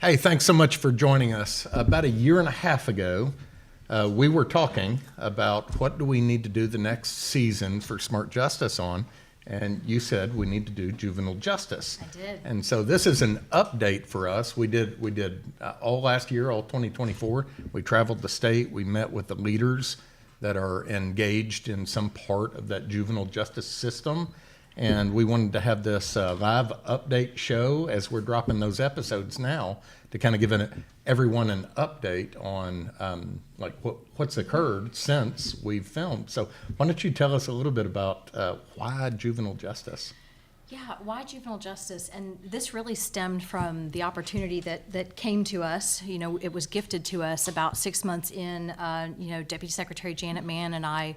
Hey, thanks so much for joining us. About a year and a half ago, we were talking about what do we need to do the next season for Smart Justice on, and you said we need to do juvenile justice. I did. And so this is an update for us. We did all last year, all 2024. We traveled the state. We met with the leaders that are engaged in some part of that juvenile justice system. And we wanted to have this live update show as we're dropping those episodes now to kind of give everyone an update on what's occurred since we've filmed. So why don't you tell us a little bit about why juvenile justice? Yeah, why juvenile justice? And this really stemmed from the opportunity that came to us. You know, it was gifted to us about 6 months in. Deputy Secretary Janet Mann and I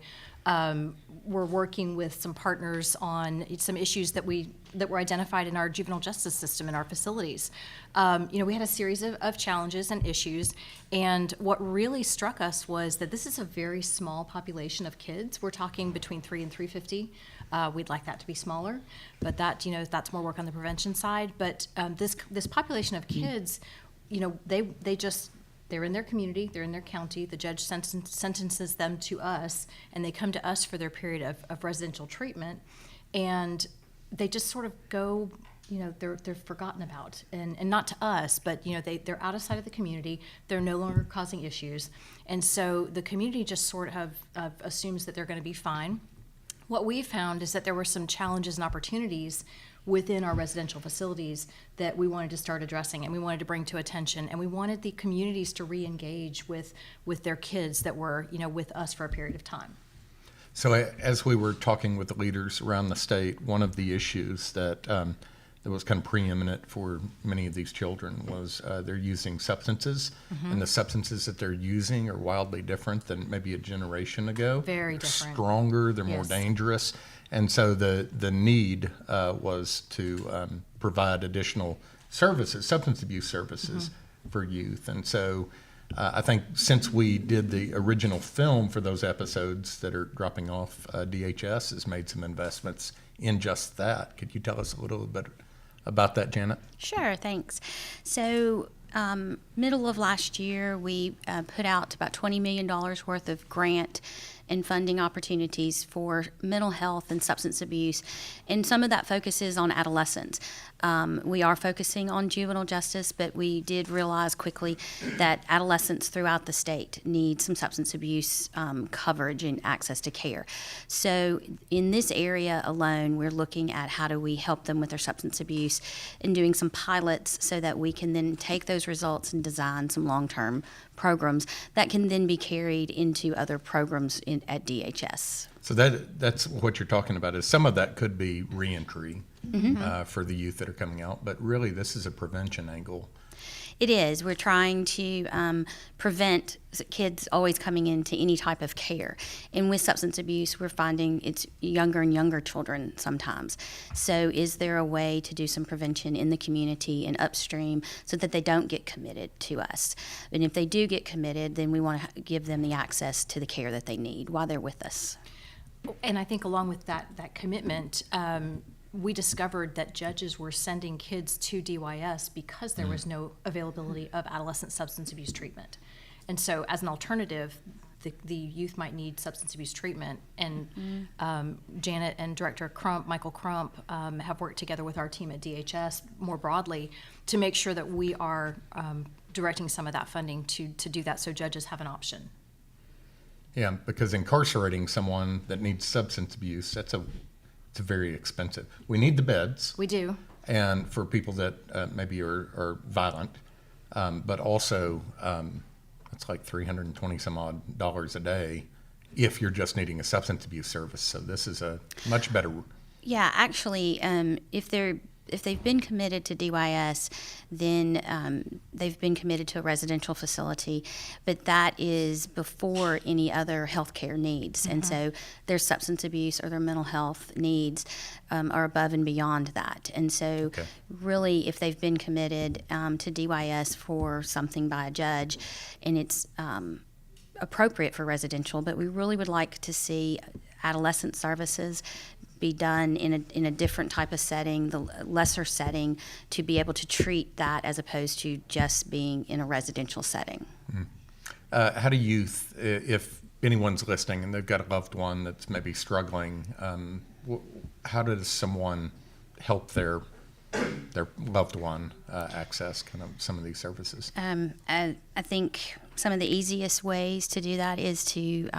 were working with some partners on some issues that were identified in our juvenile justice system in our facilities. We had a series of challenges and issues, and what really struck us was that this is a very small population of kids. We're talking between 3 and 350. We'd like that to be smaller, but that's more work on the prevention side. But this population of kids, they're in their community, they're in their county, the judge sentences them to us, and they come to us for their period of residential treatment, and they just sort of go, they're forgotten about, and not to us, but they're out of sight of the community, they're no longer causing issues, and so the community just sort of assumes that they're going to be fine. What we found is that there were some challenges and opportunities within our residential facilities that we wanted to start addressing and we wanted to bring to attention, and we wanted the communities to re-engage with their kids that were with us for a period of time. So as we were talking with the leaders around the state, one of the issues that was kind of preeminent for many of these children was they're using substances, and the substances that they're using are wildly different than maybe a generation ago. Very different. Stronger, they're more Yes. dangerous. And so the need was to provide additional services, substance abuse services for youth. And so I think since we did the original film for those episodes that are dropping off, DHS has made some investments in just that. Could you tell us a little bit about that, Janet? Sure, thanks. So middle of last year, we put out about $20 million worth of grant and funding opportunities for mental health and substance abuse, and some of that focuses on adolescents. We are focusing on juvenile justice, but we did realize quickly that adolescents throughout the state need some substance abuse coverage and access to care. So in this area alone, we're looking at how do we help them with their substance abuse and doing some pilots so that we can then take those results and design some long-term programs that can then be carried into other programs at DHS. So that's what you're talking about, is some of that could be reentry for the youth that are coming out, but really this is a prevention angle. It is. We're trying to prevent kids always coming into any type of care. And with substance abuse, we're finding it's younger and younger children sometimes. So is there a way to do some prevention in the community and upstream so that they don't get committed to us? And if they do get committed, then we want to give them the access to the care that they need while they're with us. And I think along with that commitment, we discovered that judges were sending kids to DYS because there was no availability of adolescent substance abuse treatment. And so as an alternative, the youth might need substance abuse treatment. And Janet and Director Michael Crump, have worked together with our team at DHS more broadly to make sure that we are directing some of that funding to do that so judges have an option. Yeah, because incarcerating someone that needs substance abuse, it's very expensive. We need the beds. We do. And for people that maybe are violent, but also it's like $320 some odd a day if you're just needing a substance abuse service. So this is a much better. Yeah, actually, if they've been committed to DYS, then they've been committed to a residential facility, but that is before any other health care needs. And so their substance abuse or their mental health needs are above and beyond that. And so really, if they've been committed to DYS for something by a judge, and it's appropriate for residential, but we really would like to see adolescent services be done in a different type of setting, the lesser setting, to be able to treat that as opposed to just being in a residential setting. How do youth, if anyone's listening and they've got a loved one that's maybe struggling, how does someone help their loved one access kind of some of these services? I think some of the easiest ways to do that is to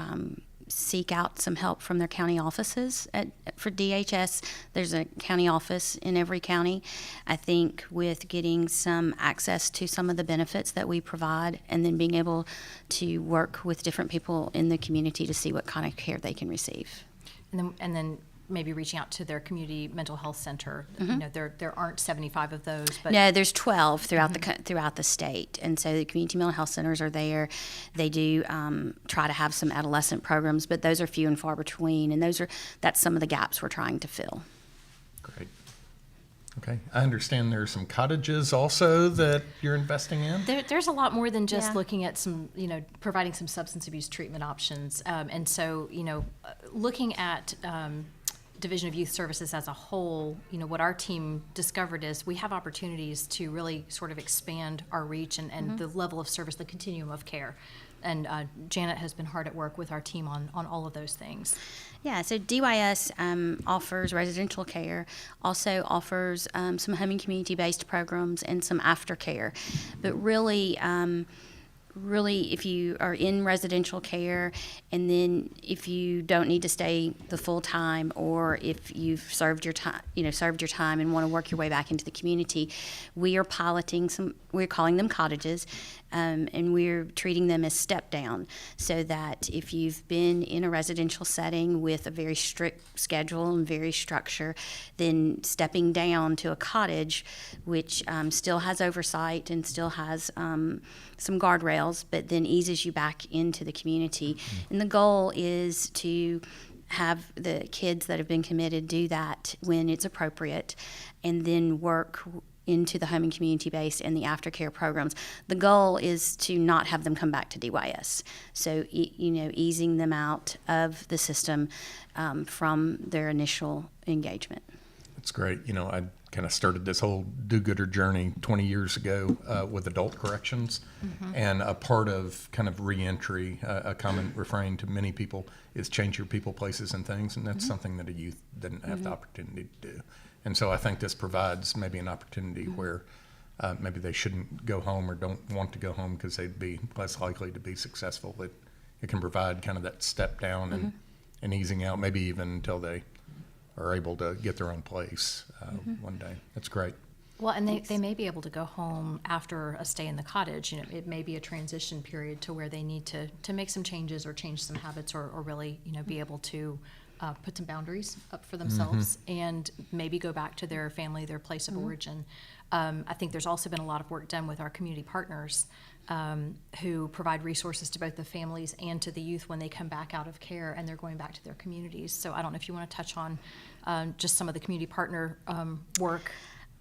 seek out some help from their county offices. For DHS, there's a county office in every county. I think with getting some access to some of the benefits that we provide, and then being able to work with different people in the community to see what kind of care they can receive. And then maybe reaching out to their community mental health center. You know, there aren't 75 of those, but No, there's 12 throughout the state, and so the community mental health centers are there. They do try to have some adolescent programs, but those are few and far between, and that's some of the gaps we're trying to fill. Great. Okay. I understand there's some cottages also that you're investing in. there's a lot more than just Yeah. looking at some, providing some substance abuse treatment options. And so, looking at Division of Youth Services as a whole, what our team discovered is we have opportunities to really sort of expand our reach and the level of service, the continuum of care. And Janet has been hard at work with our team on all of those things. Yeah, so DYS offers residential care, also offers some home and community-based programs and some aftercare. But really, if you are in residential care, and then if you don't need to stay the full time, or if you've served your time and want to work your way back into the community, we are piloting we're calling them cottages, and we're treating them as step down, so that if you've been in a residential setting with a very strict schedule and very structure, then stepping down to a cottage, which still has oversight and still has some guardrails, but then eases you back into the community. And the goal is to have the kids that have been committed do that when it's appropriate, and then work into the home and community base and the aftercare programs. The goal is to not have them come back to DYS. So, easing them out of the system from their initial engagement. That's great. I kind of started this whole do-gooder journey 20 years ago with adult corrections. And a part of kind of reentry, a common refrain to many people is change your people, places, and things. And that's something that a youth didn't have the opportunity to do. And so I think this provides maybe an opportunity where maybe they shouldn't go home or don't want to go home because they'd be less likely to be successful. It can provide kind of that step down and easing out, maybe even until they are able to get their own place one day. That's great. Well, and they may be able to go home after a stay in the cottage. It may be a transition period to where they need to make some changes or change some habits, or really, be able to put some boundaries up for themselves and maybe go back to their family, their place of origin. I think there's also been a lot of work done with our community partners who provide resources to both the families and to the youth when they come back out of care and they're going back to their communities. So I don't know if you want to touch on just some of the community partner work.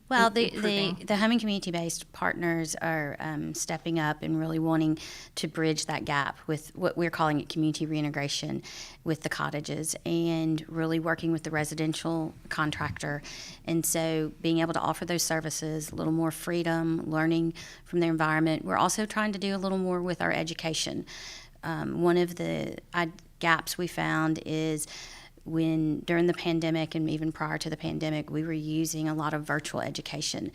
Well, improving. the home and community-based partners are stepping up and really wanting to bridge that gap with what we're calling it community reintegration with the cottages, and really working with the residential contractor. And so being able to offer those services, a little more freedom, learning from their environment. We're also trying to do a little more with our education. One of the gaps we found is during the pandemic, and even prior to the pandemic, we were using a lot of virtual education,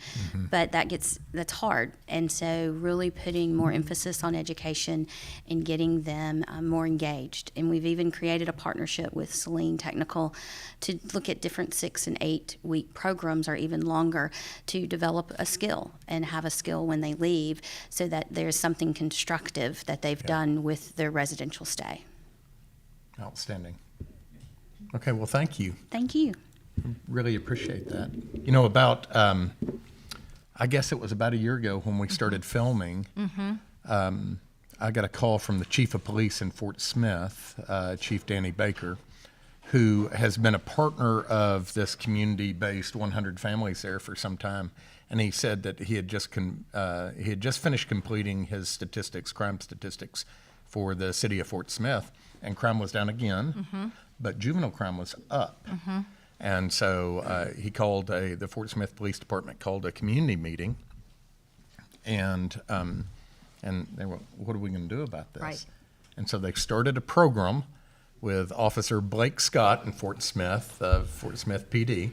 but that's hard. And so really putting more emphasis on education and getting them more engaged. And we've even created a partnership with Saline Technical to look at different 6 and 8 week programs, or even longer, to develop a skill and have a skill when they leave, so that there's something constructive that they've done with their residential stay. Outstanding. Okay, well, thank you. Thank you. Really appreciate that. I guess it was about a year ago when we started filming, I got a call from the chief of police in Fort Smith, Chief Danny Baker, who has been a partner of this community-based 100 families there for some time. And he said that he had just finished completing his crime statistics for the city of Fort Smith, and crime was down again, but juvenile crime was up. And so he called the Fort Smith Police Department called a community meeting, and they were, what are we going to do about this? Right. And so they started a program with Officer Blake Scott in Fort Smith PD,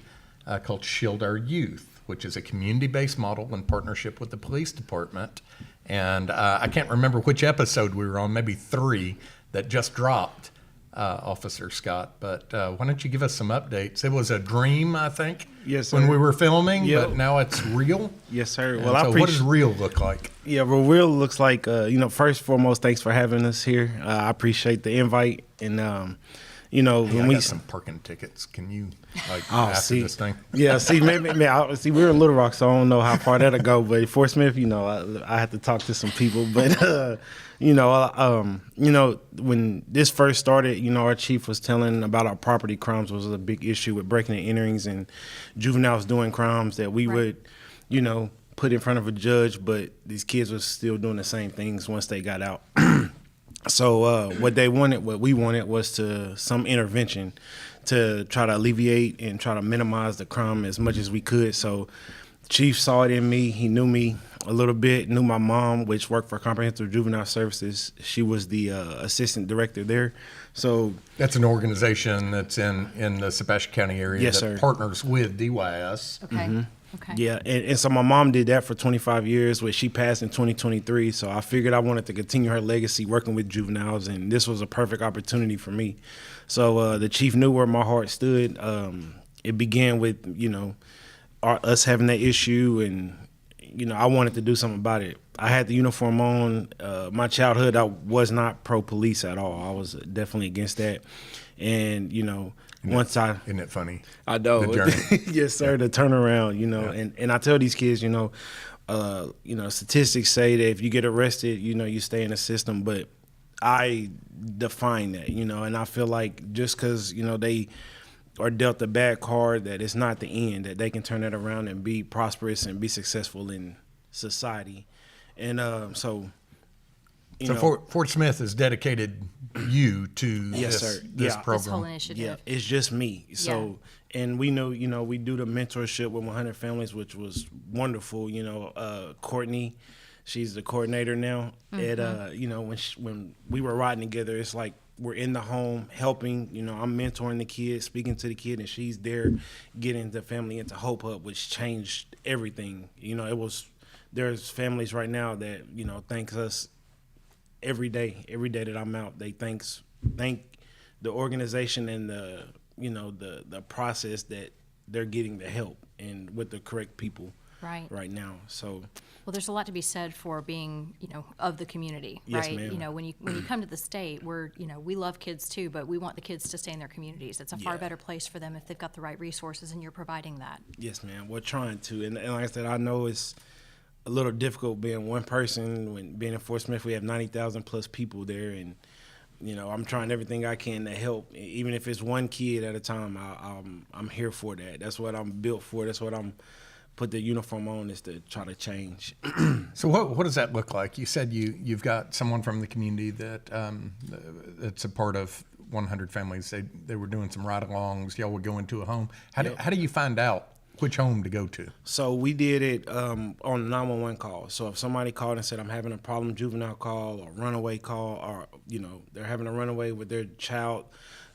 called Shield Our Youth, which is a community-based model in partnership with the police department. And I can't remember which episode we were on, maybe 3, that just dropped, Officer Scott. But why don't you give us some updates? It was a dream, I think, Yes, when sir. we were filming, Yep. but now it's real. Yes, sir. And Well, I so what appreciate. does real look like? Yeah, well, real looks like, first and foremost, thanks for having us here. I appreciate the invite. And, Hey, when I we. got some parking tickets. Can you, Oh, after see, this thing? yeah, see, maybe we're in Little Rock, so I don't know how far that'll go. But Fort Smith, I have to talk to some people. But when this first started, our chief was telling about our property crimes was a big issue with breaking and enterings and juveniles doing crimes that we Right. would, put in front of a judge, but these kids were still doing the same things once they got out. So what we wanted was some intervention to try to alleviate and try to minimize the crime as much as we could. So Chief saw it in me. He knew me a little bit, knew my mom, which worked for Comprehensive Juvenile Services. She was the assistant director there. So That's an organization that's in the Sebastian County area Yes, that sir. partners with DYS. Okay. Okay. yeah, and so my mom did that for 25 years, which she passed in 2023. So I figured I wanted to continue her legacy working with juveniles, and this was a perfect opportunity for me. So the chief knew where my heart stood. It began with, us having that issue, and, I wanted to do something about it. I had the uniform on. My childhood, I was not pro-police at all. I was definitely against that. And, once I... Isn't it funny? I know. The journey. Yes, sir. The turnaround, and I tell these kids, statistics say that if you get arrested, you stay in the system. But I define that, and I feel like just because, they are dealt a bad card, that it's not the end, that they can turn that around and be prosperous and be successful in society. And so Fort Smith has dedicated you to Yes, this, sir. this Yeah. program. This whole initiative. Yeah, it's just me. So, and we know, we do the mentorship with 100 Families, which was wonderful. Courtney, she's the coordinator now. When we were riding together, it's like we're in the home helping. I'm mentoring the kid, speaking to the kid, and she's there getting the family into Hope Hub, which changed everything. There's families right now that thanks us every day that I'm out. They thank the organization and the process that they're getting the help and with the correct people right now. So Well, there's a lot to be said for being, of the community, Yes, right? ma'am. When you come to the state, we love kids too, but we want the kids to stay in their communities. It's a far Yeah. better place for them if they've got the right resources, and you're providing that. yes, ma'am, we're trying to, and like I said, I know it's a little difficult being one person. When being in Fort Smith, we have 90,000 plus people there, and I'm trying everything I can to help, even if it's one kid at a time. I'm here for that. That's what I'm built for. That's what I'm put the uniform on, is to try to change. So what does that look like? You said you've got someone from the community that's a part of 100 Families. They were doing some ride-alongs. Y'all would go into a home. How do you find out which home to go to? So we did it on 911 call. So if somebody called and said, I'm having a problem, juvenile call or runaway call, or, they're having a runaway with their child,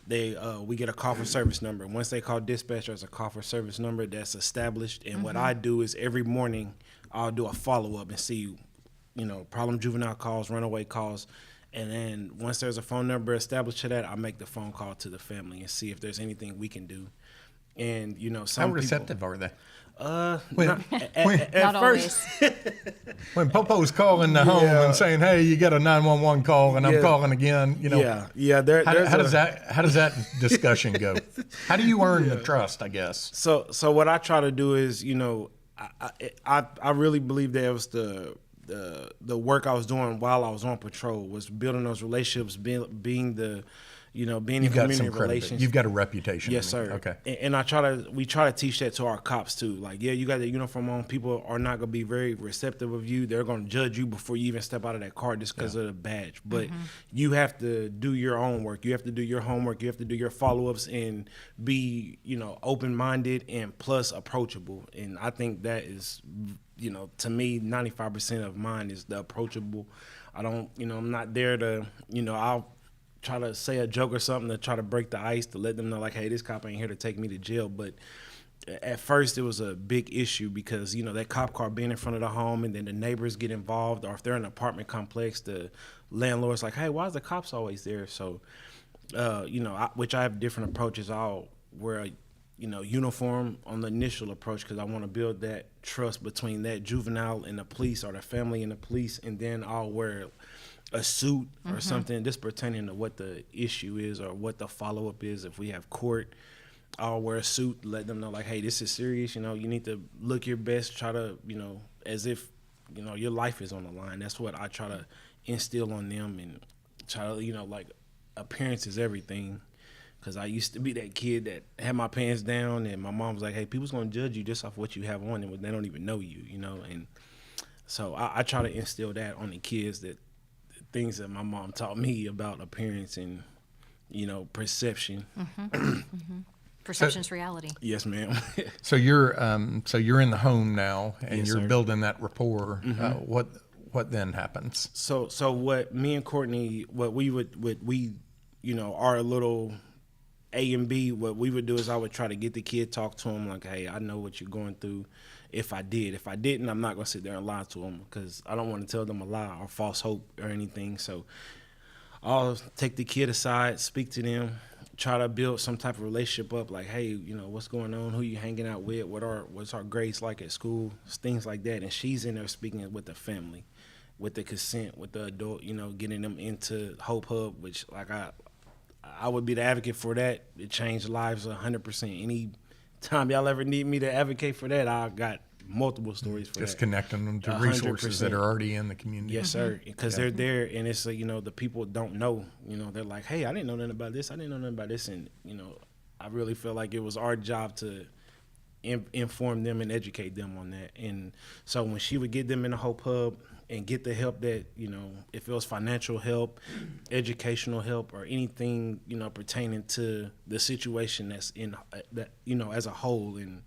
we get a call for service number. Once they call dispatch, there's a call for service number that's established. And what I do is every morning I'll do a follow-up and see, problem juvenile calls, runaway calls. And then once there's a phone number established to that, I make the phone call to the family and see if there's anything we can do. And some How receptive are they? When, at Not first, always. When Popo's calling the home and saying, "Hey, you got a 911 call, and I'm Yeah. calling again," yeah. How does that discussion go? How do you earn the trust? I guess. So what I try to do is, I really believe that it was the work I was doing while I was on patrol was building those relationships, being the being You've in got community some credibility. relations. You've got a reputation. Yes, I mean. sir. Okay. And we try to teach that to our cops too. Like, yeah, you got the uniform on. People are not gonna be very receptive of you. They're gonna judge you before you even step out of that car just because of the badge. But you have to do your own work. You have to do your homework. You have to do your follow-ups and be, open-minded and plus approachable. And I think that is, to me, 95% of mine is the approachable. I don't, I'm not there to, I'll try to say a joke or something to try to break the ice to let them know, like, hey, this cop ain't here to take me to jail. But at first it was a big issue because, that cop car being in front of the home and then the neighbors get involved, or if they're in an apartment complex, the landlord's like, hey, why is the cops always there? So, which I have different approaches. I'll wear a, uniform on the initial approach because I want to build that trust between that juvenile and the police or the family and the police. And then I'll wear a suit or something just pertaining to what the issue is or what the follow-up is. If we have court, I'll wear a suit, let them know, like, hey, this is serious. You need to look your best, try to, as if, your life is on the line. That's what I try to instill on them and try to, like, appearance is everything. Because I used to be that kid that had my pants down and my mom was like, hey, people's going to judge you just off what you have on and they don't even know you, And so I try to instill that on the kids, that things that my mom taught me about appearance and, perception. Perception's reality. Yes, ma'am. So you're in the home now, and Yes, you're sir. building that rapport. What then happens? So what me and Courtney, what we our little A and B, what we would do is I would try to get the kid, talk to him like, hey, I know what you're going through. If I didn't, I'm not going to sit there and lie to them because I don't want to tell them a lie or false hope or anything. So I'll take the kid aside, speak to them, try to build some type of relationship up, like, hey, what's going on? Who you hanging out with? What's our grades like at school? Things like that. And she's in there speaking with the family, with the consent, with the adult, getting them into Hope Hub, which, like, I would be the advocate for that. It changed lives 100%. Any time y'all ever need me to advocate for that, I got multiple stories for Just that. connecting them to 100%. resources that are already in the community. Yes, sir. Because they're there, and it's the people don't know. They're like, hey, I didn't know nothing about this. I didn't know nothing about this, and I really feel like it was our job to inform them and educate them on that. And so when she would get them in the Hope Hub and get the help that, if it was financial help, educational help, or anything, pertaining to the situation that's in that, as a whole. And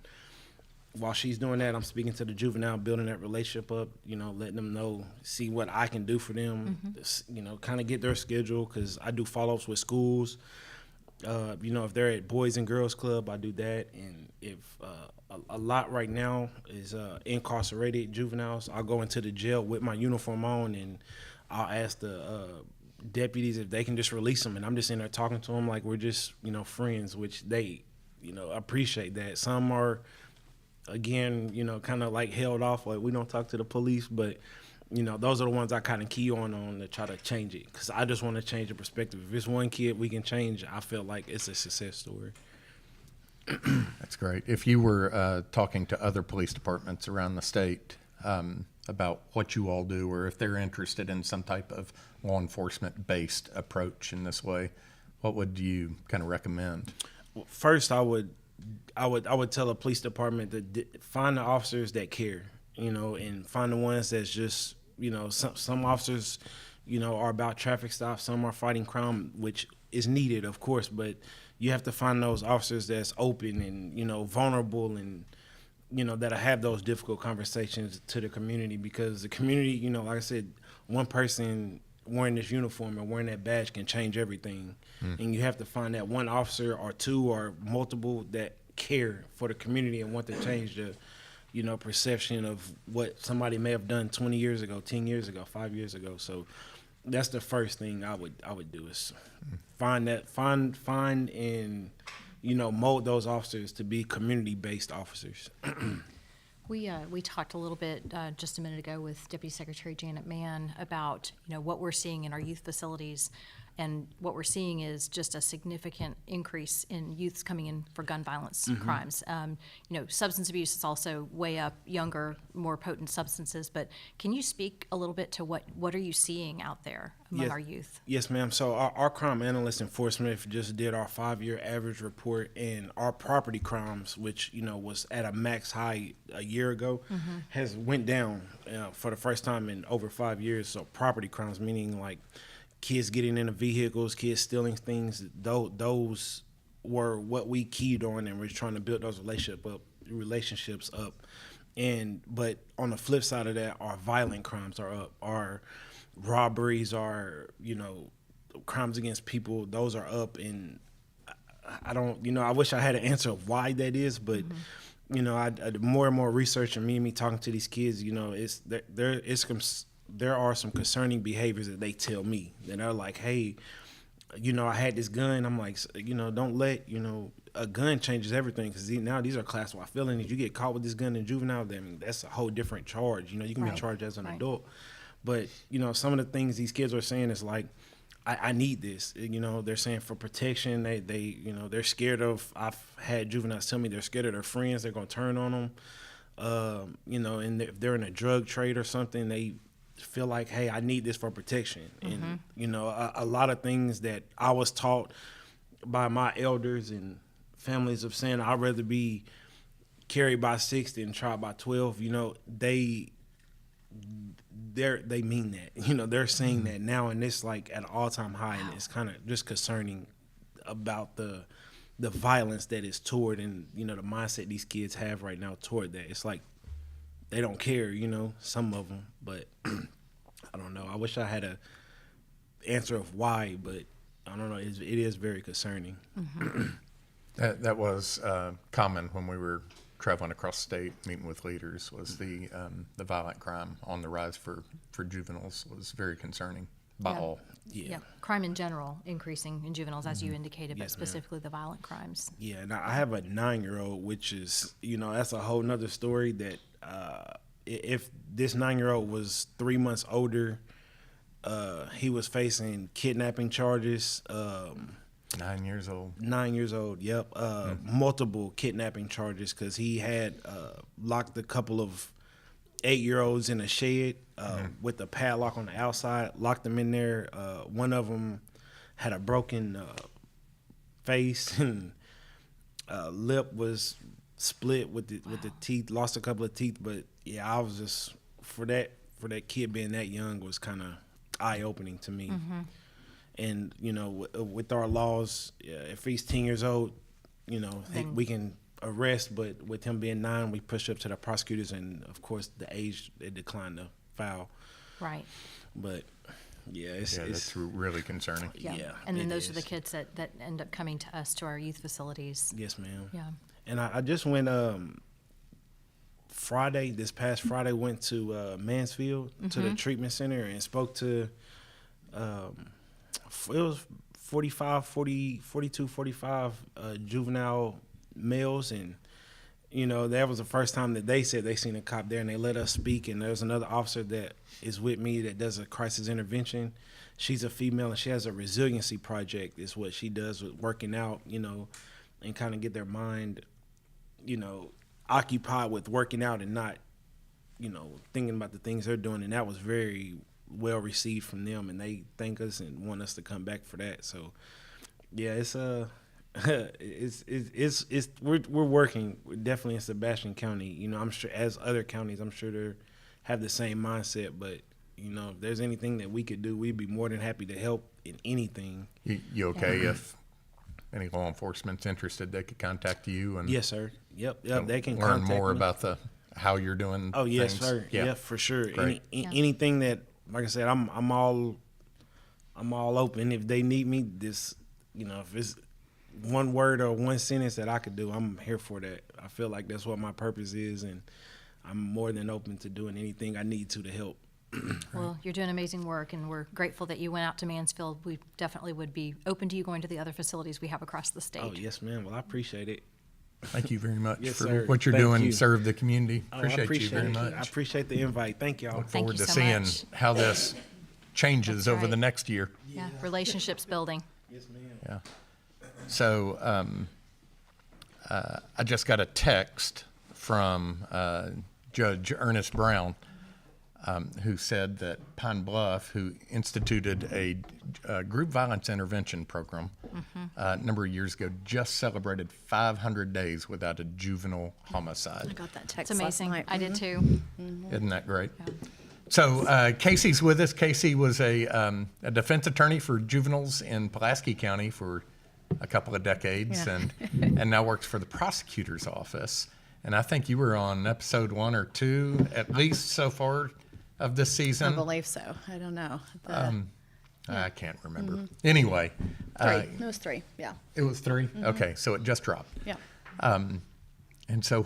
while she's doing that, I'm speaking to the juvenile, building that relationship up, letting them know, see what I can do for them, kind of get their schedule, because I do follow-ups with schools. If they're at Boys and Girls Club, I do that. And if a lot right now is incarcerated juveniles, I'll go into the jail with my uniform on, and I'll ask the deputies if they can just release them. And I'm just in there talking to them like we're just, friends, which they, appreciate that. Some are, again, kind of like held off, like we don't talk to the police, but those are the ones I kind of key on to try to change it, because I just want to change the perspective. If it's one kid we can change, I feel like it's a success story. That's great. If you were talking to other police departments around the state about what you all do, or if they're interested in some type of law enforcement-based approach in this way, what would you kind of recommend? First, I would tell a police department to find the officers that care, and find the ones that's just, some officers, are about traffic stops, some are fighting crime, which is needed, of course, but you have to find those officers that's open and, vulnerable, and, that have those difficult conversations to the community, because the community, like I said, one person wearing this uniform and wearing that badge can change everything. And you have to find that one officer or two or multiple that care for the community and want to change the, perception of what somebody may have done 20 years ago, 10 years ago, 5 years ago. So that's the first thing I would do, is find and, mold those officers to be community-based officers. We talked a little bit just a minute ago with Deputy Secretary Janet Mann about what we're seeing in our youth facilities, And what we're seeing is just a significant increase in youths coming in for gun violence crimes. Substance abuse is also way up, younger, more potent substances. But can you speak a little bit to what are you seeing out there among Yes. our youth? Yes, ma'am. So our crime analyst and Fort Smith just did our 5-year average report, and our property crimes, which was at a max high a year ago, has went down for the first time in over 5 years. So property crimes, meaning like kids getting into vehicles, kids stealing things, those were what we keyed on, and we're trying to build those relationships up. But on the flip side of that, our violent crimes are up. Our robberies are, crimes against people, those are up. And I don't, I wish I had an answer of why that is, but I more and more research and me talking to these kids, there are some concerning behaviors that they tell me, that are like, hey, I had this gun. I'm like, don't let, a gun changes everything, because now these are classified felonies. You get caught with this gun in juvenile, then that's a whole different charge. You can Right. be charged as an Right. adult. But, some of the things these kids are saying is like, I need this. They're saying for protection. They're scared of, I've had juveniles tell me they're scared of their friends. They're going to turn on them. And if they're in a drug trade or something, they feel like, hey, I need this for protection. And, a lot of things that I was taught by my elders and families of saying, I'd rather be carried by 6 than tried by 12, they mean that. They're saying that now, and it's like at an all-time high. And it's kind of just concerning about the violence that is toward, and the mindset these kids have right now toward that. It's like they don't care, some of them. But I don't know. I wish I had a answer of why, but I don't know. It is very concerning. That was common when we were traveling across state, meeting with leaders, was the violent crime on the rise for juveniles was very concerning by Yeah. all. Yeah. Crime in general increasing in juveniles, as you indicated, but Yes, ma'am. specifically the violent crimes. Yeah, and I have a 9-year-old, which is, that's a whole nother story. That if this 9-year-old was 3 months older, he was facing kidnapping charges. 9 years old. 9 years old, yep. Multiple kidnapping charges, because he had locked a couple of 8-year-olds in a shed with a padlock on the outside, locked them in there. One of them had a broken face, and lip was split with the teeth, lost a couple of teeth. But yeah, I was just, for that kid being that young was kind of eye-opening to me. And with our laws, if he's 10 years old, we can arrest. But with him being 9, we push up to the prosecutors, and of course the age, they declined to file. Right. But yeah, That's really concerning. Yeah, And then it those are the is. kids that end up coming to us, to our youth facilities. Yes, ma'am. Yeah. And I just went this past Friday, went to Mansfield to the treatment center and spoke to it was 42, 45 juvenile males. And that was the first time that they said they seen a cop there, and they let us speak. And there's another officer that is with me that does a crisis intervention. She's a female, and she has a resiliency project, is what she does with working out, and kind of get their mind, occupied with working out and not, thinking about the things they're doing. And that was very well received from them, and they thank us and want us to come back for that. So yeah, we're working definitely in Sebastian County. I'm sure as other counties, I'm sure they have the same mindset. But if there's anything that we could do, we'd be more than happy to help in anything. You okay if any law enforcement's interested, they could contact you and Yes, sir. Yep. They can learn contact more me. about how you're doing. Oh yes, things. sir. Yeah, for sure. Great. Anything that, like I said, I'm all open. If they need me, if it's one word or one sentence that I could do, I'm here for that. I feel like that's what my purpose is, and I'm more than open to doing anything I need to help. Well, you're doing amazing work, and we're grateful that you went out to Mansfield. We definitely would be open to you going to the other facilities we have across the state. Oh yes, ma'am. Well, I appreciate it. Thank you very much Yes, for sir. what you're Thank doing you. to serve the community. Oh, I Appreciate you appreciate very it. much. I appreciate the invite. Thank y'all. Look Thank forward you to so seeing much. how this changes That's over the right. next year. Yeah, relationships building. Yes, ma'am. Yeah. So I just got a text from Judge Ernest Brown, who said that Pine Bluff, who instituted a group violence intervention program a number of years ago, just celebrated 500 days without a juvenile homicide. I got that It's text last amazing. night. I did too. Isn't that great? So Casey's with us. Casey was a defense attorney for juveniles in Pulaski County for a couple of decades, Yeah. and now works for the prosecutor's office. And I think you were on episode 1 or 2, at least so far, of this I season. believe so. I don't know. I can't remember. Anyway, Three. It was three. Yeah. it was 3. Okay, so it just dropped. Yeah. And so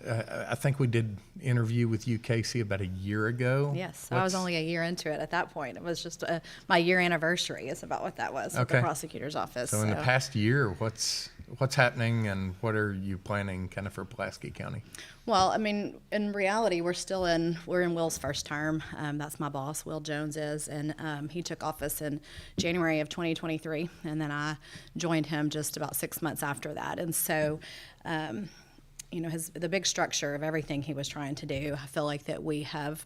I think we did interview with you, Casey, about a year ago. Yes. I was What's- only a year into it at that point. It was just my year anniversary is about what that was at the Okay. prosecutor's office. So in the past year, what's happening, and what are you planning kind of for Pulaski County? Well, I mean, in reality, we're in Will's first term. That's my boss, Will Jones is, and he took office in January of 2023, and then I joined him just about 6 months after that. And so, the big structure of everything he was trying to do, I feel like that we have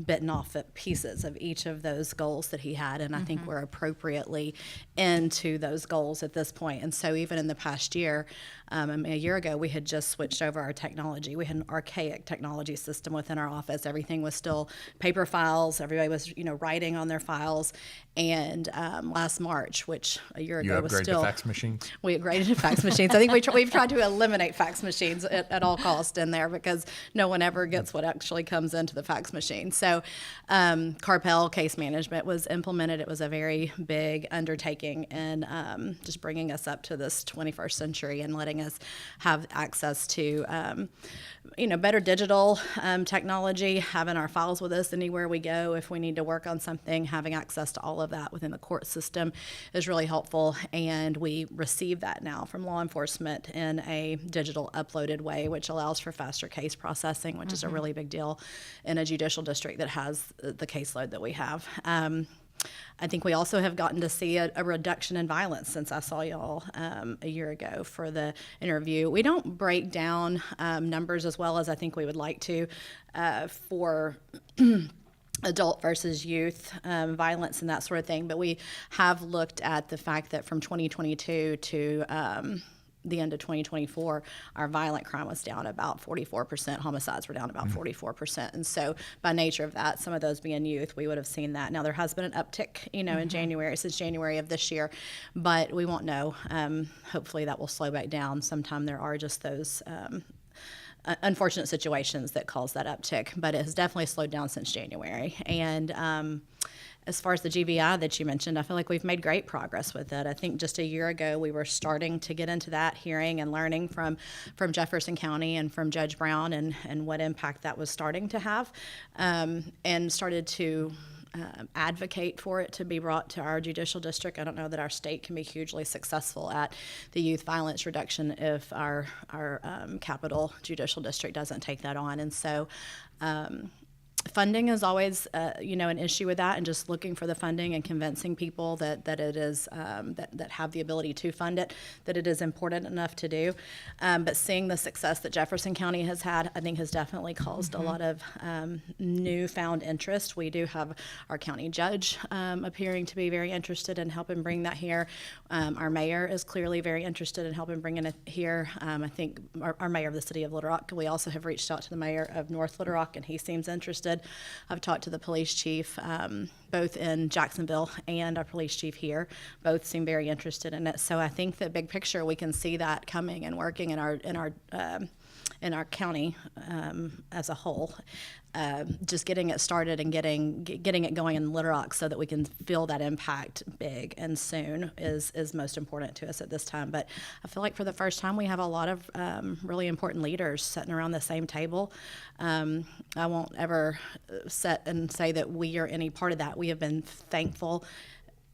bitten off at pieces of each of those goals that he had, and I think we're appropriately into those goals at this point. And so even in the past year, a year ago, we had just switched over our technology. We had an archaic technology system within our office. Everything was still paper files. Everybody was, writing on their files. And last March, which a year You ago was upgrade still the fax machines? we upgraded to fax machines. I think we've tried to eliminate fax machines at all costs in there because no one ever gets what actually comes into the fax machine. So Carpel case management was implemented. It was a very big undertaking in just bringing us up to this 21st century and letting us have access to better digital technology, having our files with us anywhere we go. If we need to work on something, having access to all of that within the court system is really helpful. And we receive that now from law enforcement in a digital uploaded way, which allows for faster case processing, which is a really big deal in a judicial district that has the caseload that we have. I think we also have gotten to see a reduction in violence since I saw y'all a year ago for the interview. We don't break down numbers as well as I think we would like to for adult versus youth violence and that sort of thing, but we have looked at the fact that from 2022 to the end of 2024, our violent crime was down about 44%. Homicides were down about 44%. And so by nature of that, some of those being youth, we would have seen that. Now there has been an uptick, in January, since January of this year, but we won't know. Hopefully that will slow back down. Sometime there are just those unfortunate situations that cause that uptick, but it has definitely slowed down since January. And as far as the GVI that you mentioned, I feel like we've made great progress with it. I think just a year ago we were starting to get into that, hearing and learning from Jefferson County and from Judge Brown and what impact that was starting to have, and started to advocate for it to be brought to our judicial district. I don't know that our state can be hugely successful at the youth violence reduction if our capital judicial district doesn't take that on. And so funding is always, an issue with that, and just looking for the funding and convincing people that it is that have the ability to fund it, that it is important enough to do. But seeing the success that Jefferson County has had, I think, has definitely caused a lot of newfound interest. We do have our county judge appearing to be very interested in helping bring that here. Our mayor is clearly very interested in helping bring it here. I think our mayor of the city of Little Rock. We also have reached out to the mayor of North Little Rock, and he seems interested. I've talked to the police chief, both in Jacksonville and our police chief here. Both seem very interested in it. So I think that big picture, we can see that coming and working in our county as a whole. Just getting it started and getting it going in Little Rock so that we can feel that impact big and soon is most important to us at this time. But I feel like for the first time we have a lot of really important leaders sitting around the same table. I won't ever sit and say that we are any part of that. We have been thankful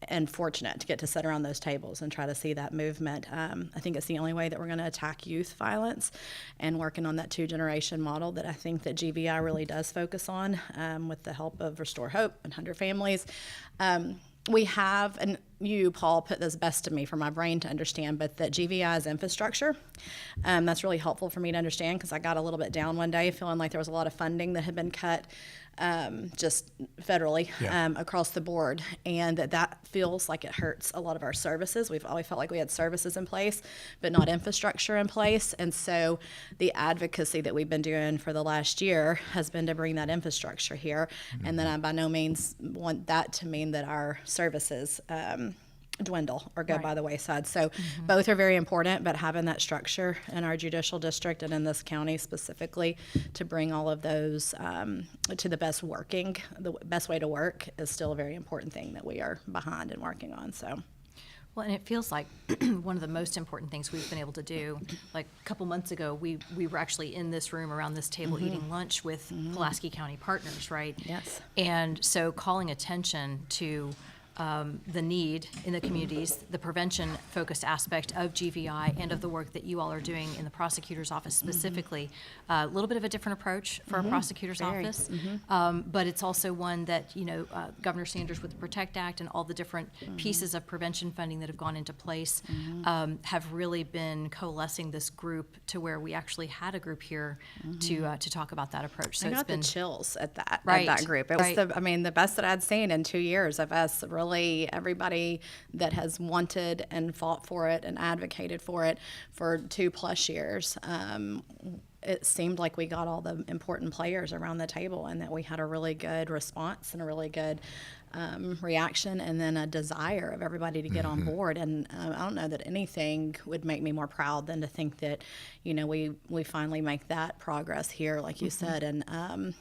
and fortunate to get to sit around those tables and try to see that movement. I think it's the only way that we're going to attack youth violence, and working on that 2-generation model that I think that GVI really does focus on, with the help of Restore Hope and 100 Families. We have, and you, Paul, put this best to me for my brain to understand, but that GVI is infrastructure. That's really helpful for me to understand, because I got a little bit down one day feeling like there was a lot of funding that had been cut, just federally, across the board, and that feels like it hurts a lot of our services. We've always felt like we had services in place, but not infrastructure in place. And so the advocacy that we've been doing for the last year has been to bring that infrastructure here. And then I by no means want that to mean that our services dwindle or go by the wayside. So both are very important, but having that structure in our judicial district and in this county specifically to bring all of those to the best way to work is still a very important thing that we are behind and working on. So. Well, and it feels like one of the most important things we've been able to do. Like a couple months ago, we were actually in this room around this table eating lunch with Pulaski County partners, right? Yes. And so calling attention to the need in the communities, the prevention-focused aspect of GVI and of the work that you all are doing in the prosecutor's office specifically. A little bit of a different approach for a prosecutor's office, but it's also one that, Governor Sanders with the PROTECT Act and all the different pieces of prevention funding that have gone into place have really been coalescing this group to where we actually had a group here to talk about that approach. So I got it's been the chills at that Right, at that group. It was right. the best that I'd seen in 2 years of us. Really, everybody that has wanted and fought for it and advocated for it for 2+ years. It seemed like we got all the important players around the table, and that we had a really good response and a really good reaction, and then a desire of everybody to get on board. And I don't know that anything would make me more proud than to think that, we finally make that progress here, like you said. And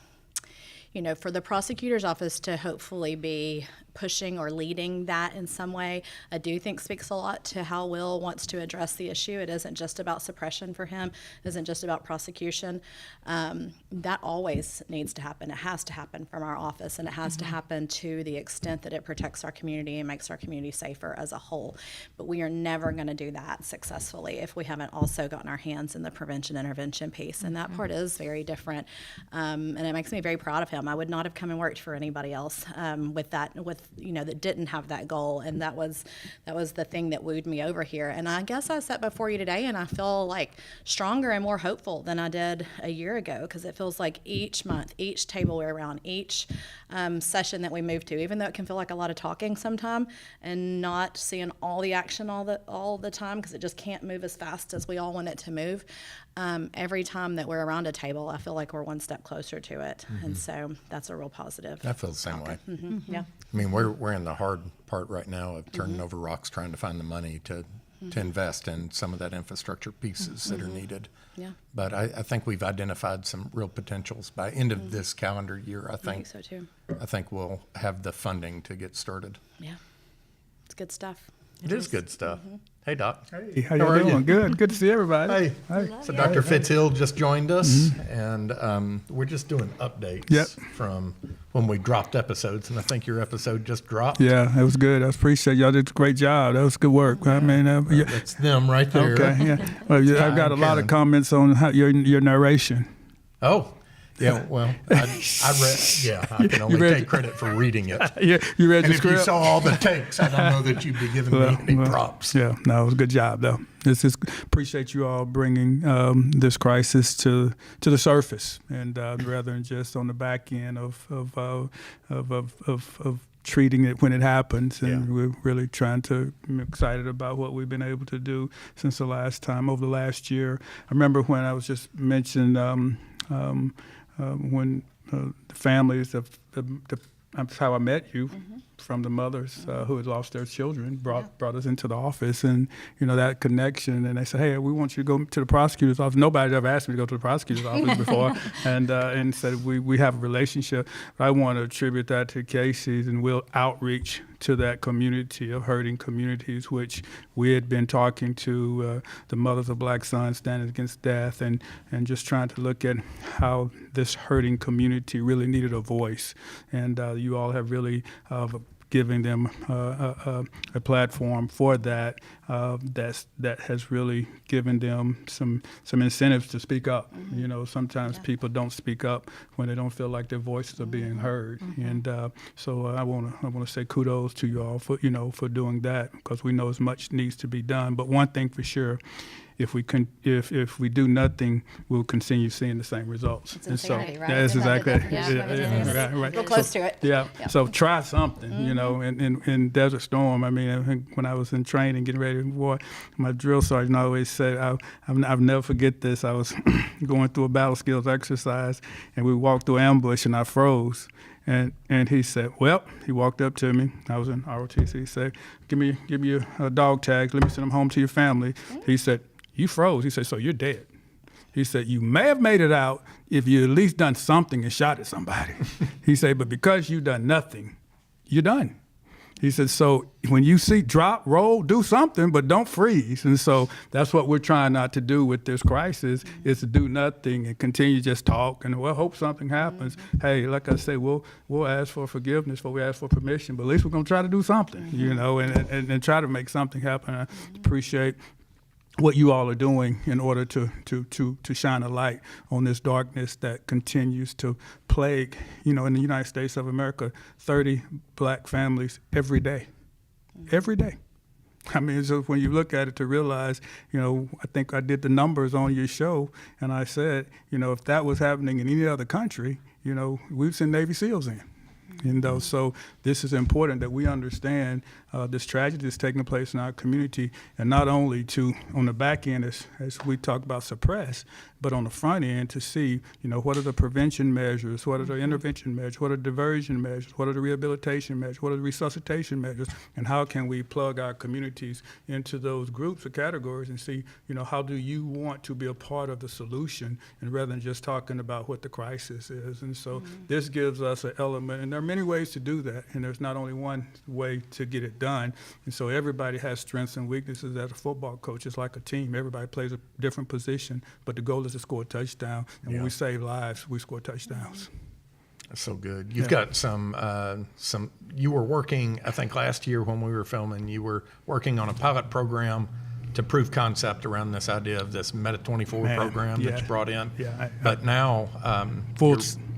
for the prosecutor's office to hopefully be pushing or leading that in some way, I do think speaks a lot to how Will wants to address the issue. It isn't just about suppression for him. It isn't just about prosecution. That always needs to happen. It has to happen from our office, and it has to happen to the extent that it protects our community and makes our community safer as a whole. But we are never going to do that successfully if we haven't also gotten our hands in the prevention intervention piece, and that part is very different. And it makes me very proud of him. I would not have come and worked for anybody else that didn't have that goal, and that was the thing that wooed me over here. And I guess I sat before you today, and I feel like stronger and more hopeful than I did a year ago, because it feels like each month, each table we're around, each session that we move to, even though it can feel like a lot of talking sometimes and not seeing all the action all the time, because it just can't move as fast as we all want it to move. Every time that we're around a table, I feel like we're one step closer to it, and so that's a real positive. I feel the same way. Yeah. I mean, we're in the hard part right now of turning over rocks, trying to find the money to invest in some of that infrastructure pieces that are needed. Yeah. But I think we've identified some real potentials. By end of this calendar year, I I think think so too. I think we'll have the funding to get started. Yeah. It's good stuff. It is good stuff. Hey, Doc. Hey, how How are y'all doing? you? Good to see everybody. Hey. So Dr. Fitzhill just joined us, and we're just doing updates Yep. from when we dropped episodes, and I think your episode just dropped. Yeah, it was good. I appreciate y'all did a great job. That was good work. I mean, yeah. It's them right there. Okay, yeah. Well, yeah, I've got a lot of Karen. comments on your narration. Oh, yeah. Well, I read. Yeah, I can only read take it. credit for reading it. Yeah, you read And the if you script. saw all the takes, I don't know that you'd be giving me any props. Yeah, no, it was a good job though. This is appreciate you all bringing this crisis to the surface, and rather than just on the back end of treating it when it happens. And Yeah. we're really I'm excited about what we've been able to do since the last time over the last year. I remember when I was just mentioned when the families that's how I met you, from the mothers who had lost their children, brought us into the office, and that connection. And they said, "Hey, we want you to go to the prosecutor's office." Nobody's ever asked me to go to the prosecutor's office before, and said we have a relationship. But I want to attribute that to Casey's and Will outreach to that community of hurting communities, which we had been talking to the mothers of black sons standing against death, and just trying to look at how this hurting community really needed a voice. And you all have really giving them a platform for that that has really given them some incentives to speak up. You know, sometimes people don't speak up when they don't feel like their voices are being heard, and so I want to say kudos to you all for doing that, because we know as much needs to be done. But one thing for sure, if we do nothing, we'll continue seeing the same results. It's And so, insanity, right? yeah, that's exactly it. Yeah, Yeah, right. Real close to it. Yeah. So try something, you know. In Desert Storm, I mean, I think when I was in training, getting ready for war, my drill sergeant always said, I'll never forget this. I was going through a battle skills exercise, and we walked through ambush, and I froze. And he said, well, he walked up to me. I was in ROTC. He said, give me your dog tags. Let me send them home to your family. He said, you froze. He said, so you're dead. He said, you may have made it out if you at least done something and shot at somebody. He said, but because you done nothing, you're done. He said, so when you see drop, roll, do something, but don't freeze. And so that's what we're trying not to do with this crisis, is to do nothing and continue to just talk and, well, hope something happens. Hey, like I say, we'll ask for forgiveness before we ask for permission, but at least we're going to try to do something, you know, and try to make something happen. I appreciate what you all are doing in order to shine a light on this darkness that continues to plague, you know, in the United States of America, 30 black families every day. Every day. I mean, so when you look at it to realize, you know, I think I did the numbers on your show, and I said, you know, if that was happening in any other country, you know, we'd send Navy SEALs in. And so this is important that we understand this tragedy that's taking place in our community, and not only to, on the back end, as we talk about suppress, but on the front end to see, you know, what are the prevention measures, what are the intervention measures, what are the diversion measures, what are the rehabilitation measures, what are the resuscitation measures, and how can we plug our communities into those groups or categories and see, you know, how do you want to be a part of the solution, and rather than just talking about what the crisis is. And so this gives us an element, and there are many ways to do that, and there's not only one way to get it done. And so everybody has strengths and weaknesses. As a football coach, it's like a team. Everybody plays a different position, but the goal is to score a touchdown. And when we save lives, we score touchdowns. That's so good. You've got some, you were working, I think last year when we were filming, you were working on a pilot program to prove concept around this idea of this Meta 24 program that you brought in. Yeah, but now,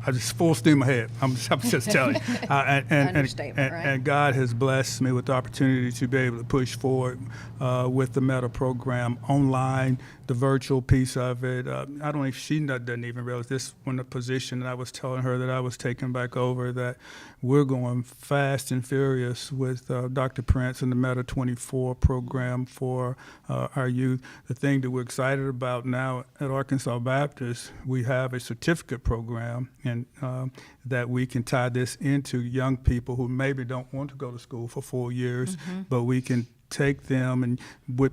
I just full steam ahead. I'm just telling you. Understatement, right? And God has blessed me with the opportunity to be able to push forward with the Meta program online, the virtual piece of it. I don't know if she doesn't even realize this, when the position that I was telling her that I was taking back over, that we're going fast and furious with Dr. Prince and the Meta 24 program for our youth. The thing that we're excited about now at Arkansas Baptist, we have a certificate program, and that we can tie this into young people who maybe don't want to go to school for 4 years, but we can take them and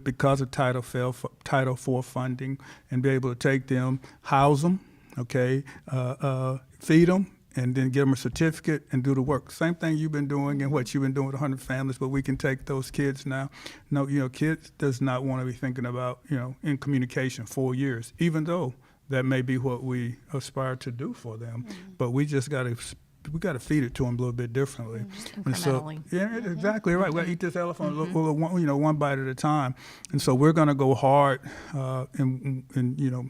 because of Title IV funding, and be able to take them, house them, okay, feed them, and then give them a certificate and do the work. Same thing you've been doing and what you've been doing with 100 families, but we can take those kids now. No, you know, kids does not want to be thinking about, you know, in communication 4 years, even though that may be what we aspire to do for them. But we just got to feed it to them a little bit differently. And so, incrementally. yeah, exactly right. We got to eat this elephant one bite at a time. And so we're going to go hard, and you know,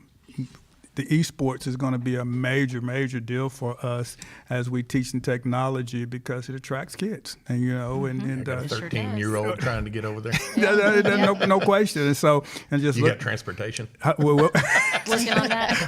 the esports is going to be a major, major deal for us as we teach in technology, because it attracts kids. And, you know, I got a 13-year-old trying to get over there. no question. And so, and just You look. got transportation? Working on that.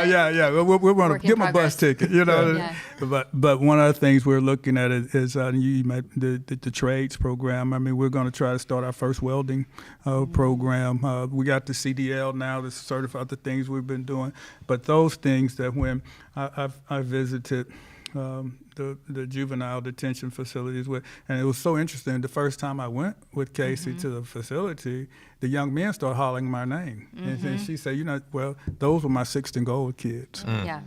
Yeah. We're going to Work in give them a bus progress. ticket, you know. Yeah. But one of the things we're looking at is you met the trades program. I mean, we're going to try to start our first welding program. We got the CDL now, the certified, the things we've been doing. But those things that when I visited the juvenile detention facilities with, and it was so interesting. The first time I went with Casey to the facility, the young men started hollering my name, and she said, you know, well, those were my 16 gold kids. Yeah.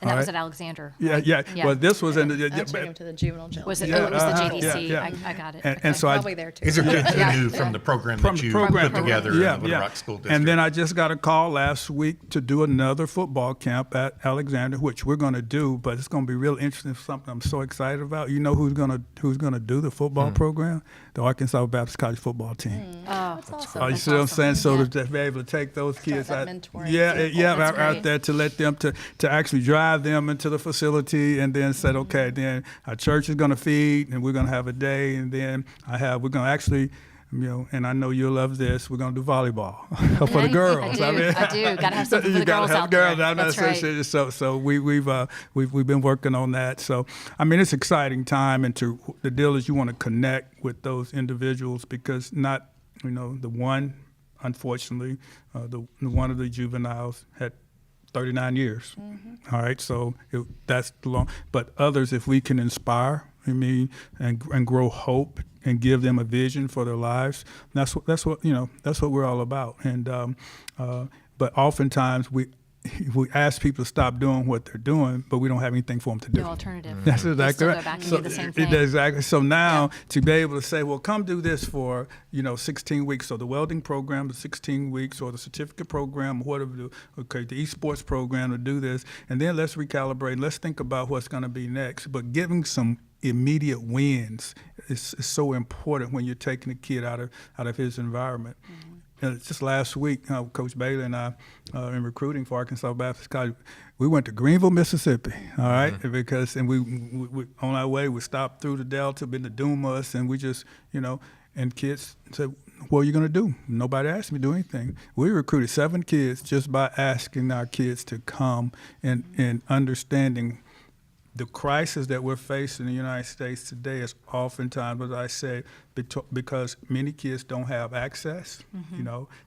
And that All was right? at Alexander. Yeah, right? yeah. Well, this was in the. I took him to the juvenile jail. Was it, Yeah, oh, it was the uh-huh, JDC. yeah. I got it. And Okay. so Probably there too. These are kids Yeah. you knew from the program From that the you program. put together in the Little Rock School District. And then I just got a call last week to do another football camp at Alexander, which we're going to do, but it's going to be real interesting. Something I'm so excited about. You know who's going to do the football program? The Arkansas Baptist College football team. That's awesome. Oh, you That's see what I'm awesome. saying? So Yeah. to be able to take those kids that out, mentoring yeah, circle. yeah, That's out great. there to let them to actually drive them into the facility, and then said, okay, then our church is going to feed, and we're going to have a day, and then we're going to actually. And I know you'll love this. We're gonna do volleyball for the Okay. girls. I do. Gotta have something for you the gotta girls have out there. girls out there. That's right. So we've been working on that. So I mean, it's exciting time, and the deal is you want to connect with those individuals because the one, unfortunately, the one of the juveniles had 39 years. All right, so that's long. But others, if we can inspire, and grow hope and give them a vision for their lives, that's what we're all about. And but oftentimes we ask people to stop doing what they're doing, but we don't have anything for them to do. No alternative. That's They exactly still right. go back and do the same thing. Exactly. So now to be able to say, well, come do this for 16 weeks. So the welding program, the 16 weeks, or the certificate program, or whatever. The esports program to do this, and then let's recalibrate. Let's think about what's going to be next. But giving some immediate wins is so important when you're taking a kid out of his environment. Just last week, Coach Bailey and I, in recruiting for Arkansas Baptist College, we went to Greenville, Mississippi. All right, because we on our way we stopped through the Delta, been to Dumas, and we just and kids said, "What are you going to do?" Nobody asked me to do anything. We recruited 7 kids just by asking our kids to come and understanding. The crisis that we're facing in the United States today is oftentimes, as I said, because many kids don't have access.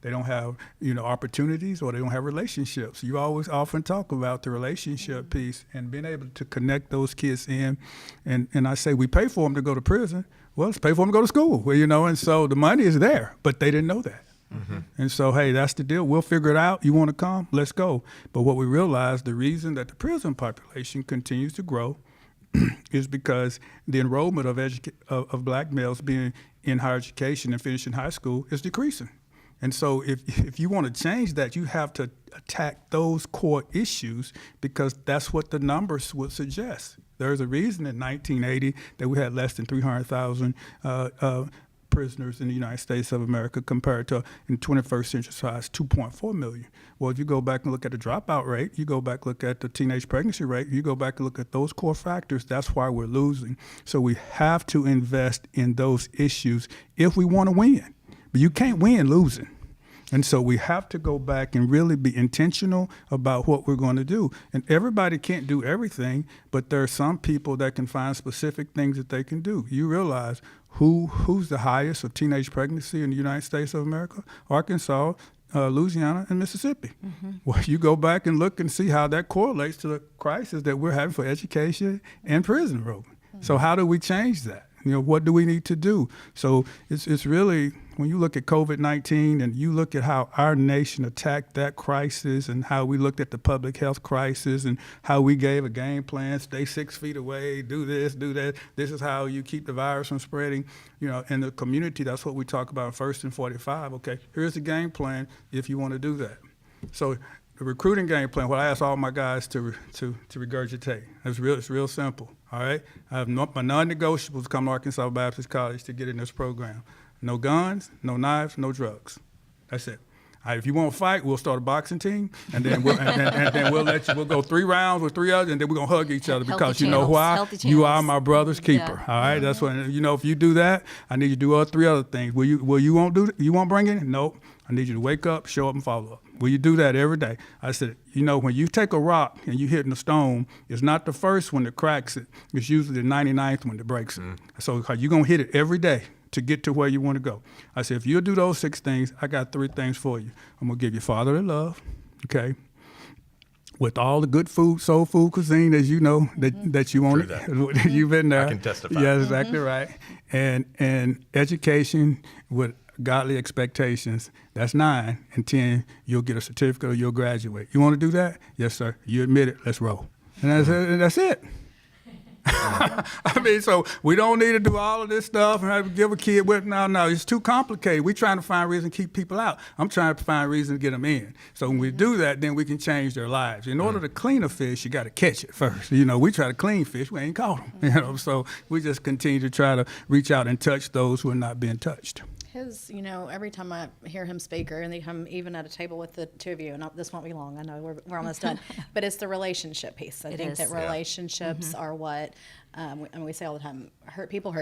They don't have opportunities, or they don't have relationships. You always often talk about the relationship piece and being able to connect those kids in. And I say we pay for them to go to prison. Well, let's pay for them to go to school. And so the money is there, but they didn't know that. And so, hey, that's the deal. We'll figure it out. You want to come? Let's go. But what we realize, the reason that the prison population continues to grow is because the enrollment of black males being in higher education and finishing high school is decreasing. And so if you want to change that, you have to attack those core issues because that's what the numbers would suggest. There's a reason in 1980 that we had less than 300,000 prisoners in the United States of America compared to in 21st century size 2.4 million. Well, if you go back and look at the dropout rate, you go back and look at the teenage pregnancy rate, you go back and look at those core factors, that's why we're losing. So we have to invest in those issues if we want to win. But you can't win losing. And so we have to go back and really be intentional about what we're going to do. And everybody can't do everything, but there are some people that can find specific things that they can do. You realize who's the highest of teenage pregnancy in the United States of America? Arkansas, Louisiana, and Mississippi. Well, you go back and look and see how that correlates to the crisis that we're having for education and prison enrollment. So how do we change that? What do we need to do? So it's really, when you look at COVID-19 and you look at how our nation attacked that crisis and how we looked at the public health crisis and how we gave a game plan, stay 6 feet away, do this, do that. This is how you keep the virus from spreading. In the community, that's what we talk about in First and 45. Okay, here's the game plan if you want to do that. So the recruiting game plan, what I ask all my guys to regurgitate, it's real simple. All right, I have my non-negotiables come to Arkansas Baptist College to get in this program. No guns, no knives, no drugs. That's it. If you want to fight, we'll start a boxing team, and then we'll go 3 rounds with 3 others, and then we're gonna hug each other because you know channels, why? healthy You are channels. my brother's keeper. Yeah. All right, that's what if you do that, I need you to do 3 other things. You won't bring it? Nope. I need you to wake up, show up, and follow up. Will you do that every day? I said, when you take a rock and you hit in a stone, it's not the first one that cracks it. It's usually the 99th one that breaks it. So you're going to hit it every day to get to where you want to go. I said, if you'll do those 6 things, I got 3 things for you. I'm going to give you fatherly love, okay? With all the good food, soul food cuisine, as you know, that you want it. You've been there. I can testify. Yeah, exactly right. And education with godly expectations, that's 9. And 10, you'll get a certificate or you'll graduate. You want to do that? Yes, sir. You admit it. Let's roll. And that's it. I mean, so we don't need to do all of this stuff and have to give a kid with, no, it's too complicated. We're trying to find reason to keep people out. I'm trying to find reason to get them in. So when we do that, then we can change their lives. In order to clean a fish, you got to catch it first. You know, we try to clean fish, we ain't caught them. You know, so we just continue to try to reach out and touch those who are not being touched. His, every time I hear him speak, or anytime even at a table with the two of you, and this won't be long, I know we're almost done, but it's the relationship piece. I think is. that relationships are what, we say all the time, hurt people,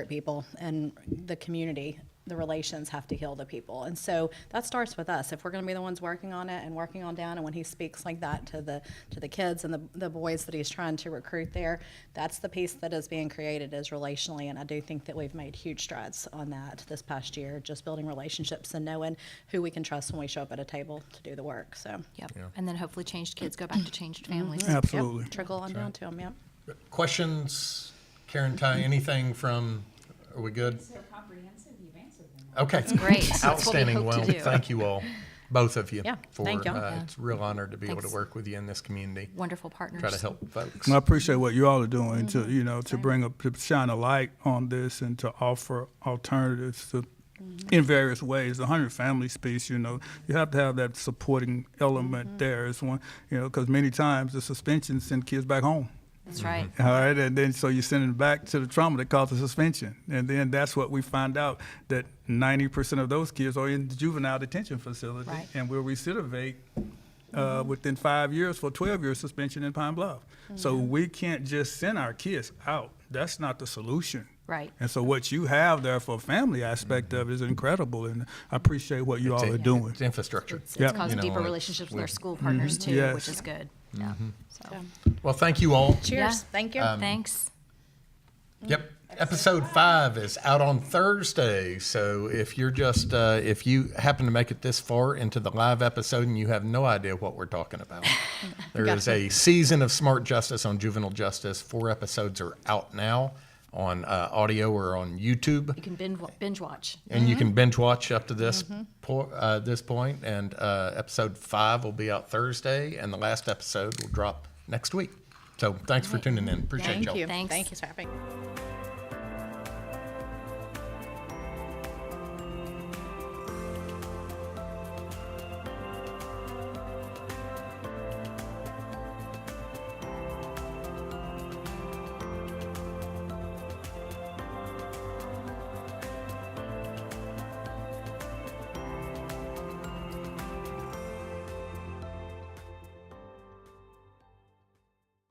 and the community, the relations have to heal the people. And so that starts with us. If we're going to be the ones working on it and working on down, and when he speaks like that to the kids and the boys that he's trying to recruit there, that's the piece that is being created is relationally. And I do think that we've made huge strides on that this past year, just building relationships and knowing who we can trust when we show up at a table to do the work. So Yep. And then hopefully changed kids go back to changed families. Absolutely. trickle on down to them. Yep. Questions, Karen, Ty, anything from, are we good? So comprehensive, you've answered them. Okay. Great. That's what we Outstanding. hope to Well, do. thank you all, both of you. Yeah, For, thank y'all. It's a real honor to be able to Thanks. work with you in this community. Wonderful partners. Try to help folks. And I appreciate what you all are doing to bring up, to shine a light on this and to offer alternatives in various ways. The 100 Families piece, you have to have that supporting element there as one, because many times the suspensions send kids back home. That's right. All right, and then so you send them back to the trauma that caused the suspension. And then that's what we find out, that 90% of those kids are in the juvenile detention facility Right. and will recidivate within 5 years for 12-year suspension in Pine Bluff. So we can't just send our kids out. That's not the solution. Right. And so what you have there for a family aspect of it is incredible, and I appreciate what you all are doing. It's infrastructure. It's Yep. caused You know, deeper it's- relationships with our school partners too, Yes. which is good. Yeah. So, Well, thank you all. Cheers. Yeah. Thank you. thanks. Yep. Episode 5 is out on Thursday. So if you're just, if you happen to make it this far into the live episode and you have no idea what we're talking about, there is a season of Smart Justice on juvenile justice. 4 episodes are out now on audio or on YouTube. You can binge watch. And you can binge watch up to this this point. And episode 5 will be out Thursday, and the last episode will drop next week. So thanks for tuning in. Appreciate Thank y'all. you. Thanks. Thank you for having me.